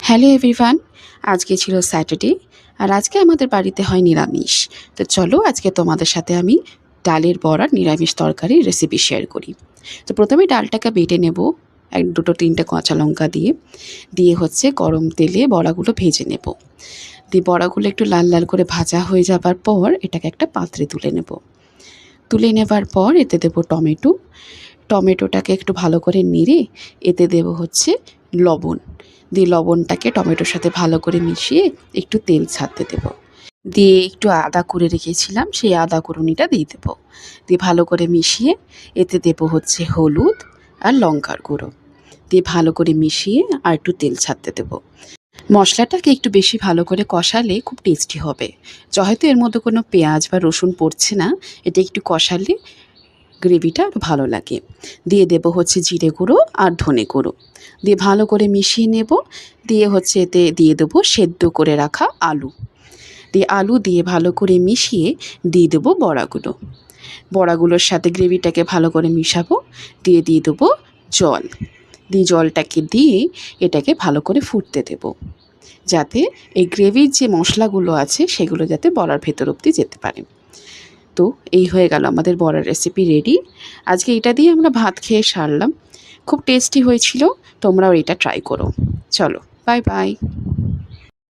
Hello everyone, আজকে ছিল Saturday আর আজকে আমাদের বাড়িতে হয় নিরামিষ। তো চলো আজকে তোমাদের সাথে আমি ডালের বড়ার নিরামিষ তরকারির রেসিপি শেয়ার করি। তো প্রথমে ডালটাকে বেটে নেব, এক দুটো তিনটে কাঁচা লঙ্কা দিয়ে দিয়ে হচ্ছে গরম তেলে বড়াগুলো ভেজে নেব। দিয়ে বড়াগুলো একটু লাল লাল করে ভাজা হয়ে যাবার পর এটাকে একটা পাত্রে তুলে নেব। তুলে নেবার পর এতে দেবো টমেটো। টমেটোটাকে একটু ভালো করে নেড়ে এতে দেবো হচ্ছে লবণ। দিয়ে লবণটাকে টমেটোর সাথে ভালো করে মিশিয়ে একটু তেল ছাড়তে দেবো। দিয়ে একটু আদা করে রেখেছিলাম, সেই আদা কুড়ুনিটা দিয়ে দেবো। দিয়ে ভালো করে মিশিয়ে এতে দেবো হচ্ছে হলুদ আর লঙ্কার গুঁড়ো। দিয়ে ভালো করে মিশিয়ে আর একটু তেল ছাড়তে দেবো। মশলাটাকে একটু বেশি ভালো করে কষালে খুব টেস্টি হবে। যেহেতু এর মধ্যে কোনো পেঁয়াজ বা রসুন পড়ছে না, এটা একটু কষালে গ্রেভিটা আরও ভালো লাগে। দিয়ে দেবো হচ্ছে জিরে গুঁড়ো আর ধনে গুঁড়ো। দিয়ে ভালো করে মিশিয়ে নেব। দিয়ে হচ্ছে এতে দিয়ে দেবো সেদ্ধ করে রাখা আলু। দিয়ে আলু দিয়ে ভালো করে মিশিয়ে দিয়ে দেবো বড়াগুলো। বড়াগুলোর সাথে গ্রেভিটাকে ভালো করে মিশাবো। দিয়ে দিয়ে দেবো জল। দিয়ে জলটাকে দিয়ে এটাকে ভালো করে ফুটতে দেবো, যাতে এই গ্রেভির যে মশলাগুলো আছে সেগুলো যাতে বড়ার ভেতর অবধি যেতে পারে। তো এই হয়ে গেল আমাদের বড়ার রেসিপি রেডি। আজকে এটা দিয়ে আমরা ভাত খেয়ে সারলাম। খুব টেস্টি হয়েছিল, তোমরাও এটা ট্রাই করো। চলো, বাই বাই।